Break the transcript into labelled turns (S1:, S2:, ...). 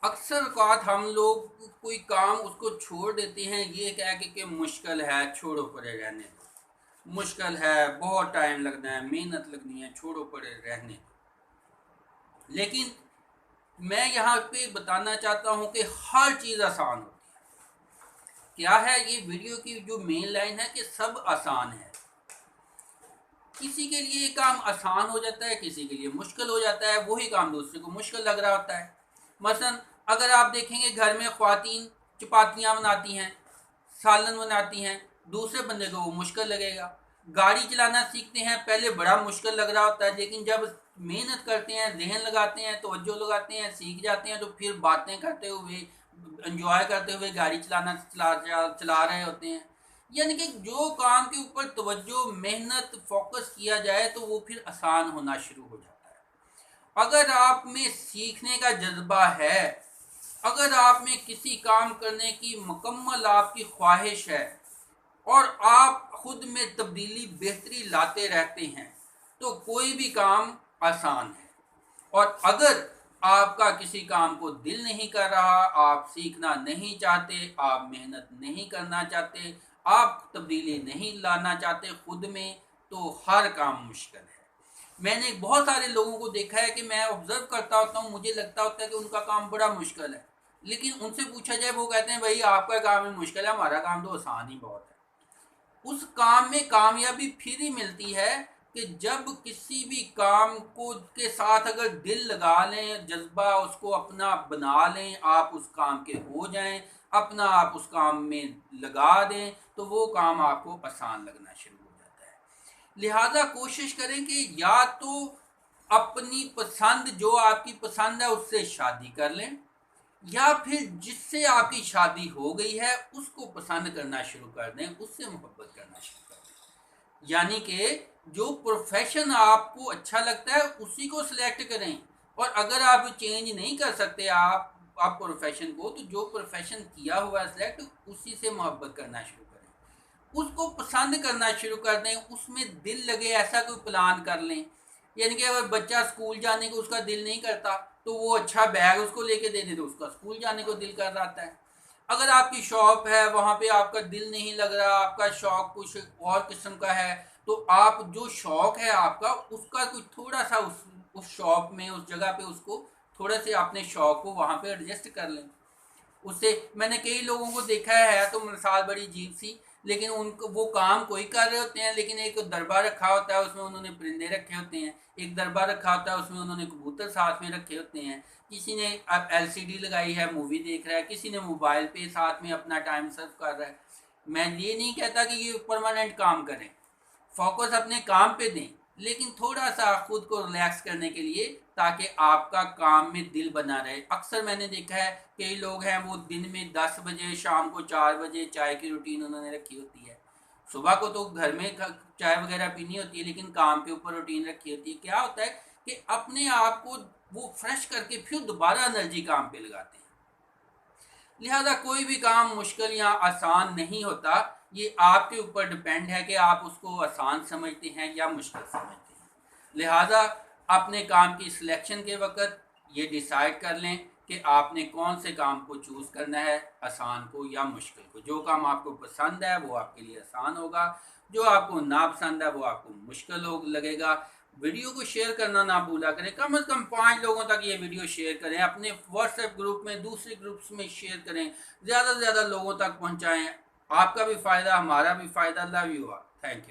S1: अक्सर औक़ात हम लोग कोई काम उसको छोड़ देते हैं ये कह के कि मुश्किल है, छोड़ो परे रहने दो। मुश्किल है, बहुत टाइम लगना है, मेहनत लगनी है, छोड़ो परे रहने दो। लेकिन मैं यहाँ पे बताना चाहता हूँ कि हर चीज़ आसान होती है। क्या है ये वीडियो की जो मेन लाइन है कि सब आसान है। किसी के लिए काम आसान हो जाता है, किसी के लिए मुश्किल हो जाता है, वही काम दूसरे को मुश्किल लग रहा होता है। मसलन अगर आप देखेंगे घर में ख्वातीन चपातियाँ बनाती हैं, सालन बनाती हैं, दूसरे बंदे को वो मुश्किल लगेगा। गाड़ी चलाना सीखते हैं, पहले बड़ा मुश्किल लग रहा होता है, लेकिन जब मेहनत करते हैं, जहन लगाते हैं, तवज्जो लगाते हैं, सीख जाते हैं, तो फिर बातें करते हुए, एंजॉय करते हुए गाड़ी चला रहे होते हैं। यानी कि जो काम के ऊपर तवज्जो, मेहनत, फोकस किया जाए तो वो फिर आसान होना शुरू हो जाता है। अगर आप में सीखने का जज्बा है, अगर आप में किसी काम करने की मुकम्मल आपकी ख्वाहिश है और आप खुद में तब्दीली, बेहतरी लाते रहते हैं, तो कोई भी काम आसान है। और अगर आपका किसी काम को दिल नहीं कर रहा, आप सीखना नहीं चाहते, आप मेहनत नहीं करना चाहते, आप तब्दीली नहीं लाना चाहते खुद में, तो हर काम मुश्किल है। मैंने बहुत सारे लोगों को देखा है कि मैं ऑब्जर्व करता होता हूँ, मुझे लगता होता है कि उनका काम बड़ा मुश्किल है, लेकिन उनसे पूछा जाए वो कहते हैं भाई आपका काम ही मुश्किल है, हमारा काम तो आसान ही बहुत है। उस काम में कामयाबी फिर ही मिलती है कि जब किसी भी काम को के साथ अगर दिल लगा लें, जज्बा उसको अपना बना लें, आप उस काम के हो जाएं, अपना आप उस काम में लगा दें, तो वो काम आपको आसान लगना शुरू हो जाता है। लिहाजा कोशिश करें कि या तो अपनी पसंद, जो आपकी पसंद है उससे शादी कर लें, या फिर जिससे आपकी शादी हो गई है उसको पसंद करना शुरू कर दें, उससे मोहब्बत करना शुरू कर दें। यानी कि जो प्रोफेशन आपको अच्छा लगता है उसी को सिलेक्ट करें। और अगर आप चेंज नहीं कर सकते आप प्रोफेशन को, तो जो प्रोफेशन किया हुआ है सिलेक्ट, उसी से मोहब्बत करना शुरू करें, उसको पसंद करना शुरू कर दें, उसमें दिल लगे ऐसा कोई प्लान कर लें। यानी कि अगर बच्चा स्कूल जाने को उसका दिल नहीं करता, तो वो अच्छा बैग उसको लेके दे दे तो उसका स्कूल जाने को दिल कर रहा है। अगर आपकी शॉप है, वहाँ पे आपका दिल नहीं लग रहा, आपका शौक कुछ और किस्म का है, तो आप जो शौक है आपका, उसका कुछ थोड़ा सा उस शॉप में, उस जगह पे उसको थोड़ा से अपने शौक को वहाँ पे एडजस्ट कर लें। उससे मैंने कई लोगों को देखा है, तो मिसाल बड़ी अजीब सी, लेकिन उनको वो काम कोई कर रहे होते हैं, लेकिन एक दरबार रखा होता है, उसमें उन्होंने परिंदे रखे होते हैं, एक दरबार रखा होता है, उसमें उन्होंने कबूतर साथ में रखे होते हैं, किसी ने अब LCD लगाई है, मूवी देख रहा है, किसी ने मोबाइल पे साथ में अपना टाइम सर्व कर रहा है। मैं ये नहीं कहता कि ये परमानेंट काम करें, फोकस अपने काम पे दें, लेकिन थोड़ा सा खुद को रिलैक्स करने के लिए, ताकि आपका काम में दिल बना रहे। अक्सर मैंने देखा है कई लोग हैं वो दिन में 10 बजे, शाम को 4 बजे चाय की रूटीन उन्होंने रखी होती है। सुबह को तो घर में चाय वगैरह पीनी होती है, लेकिन काम के ऊपर रूटीन रखी होती है। क्या होता है कि अपने आप को वो फ्रेश करके फिर दोबारा एनर्जी काम पे लगाते हैं। लिहाजा कोई भी काम मुश्किल या आसान नहीं होता, ये आपके ऊपर डिपेंड है कि आप उसको आसान समझते हैं या मुश्किल समझते हैं। लिहाजा अपने काम की सिलेक्शन के वक्त ये डिसाइड कर लें कि आपने कौन से काम को चूज़ करना है, आसान को या मुश्किल को। जो काम आपको पसंद है वो आपके लिए आसान होगा, जो आपको नापसंद है वो आपको मुश्किल हो लगेगा। वीडियो को शेयर करना ना भूला करें, कम से कम 5 लोगों तक ये वीडियो शेयर करें, अपने व्हाट्सएप ग्रुप में, दूसरे ग्रुप्स में शेयर करें, ज़्यादा से ज़्यादा लोगों तक पहुँचाएँ। आपका भी फ़ायदा, हमारा भी फ़ायदा। Love you all, thank you.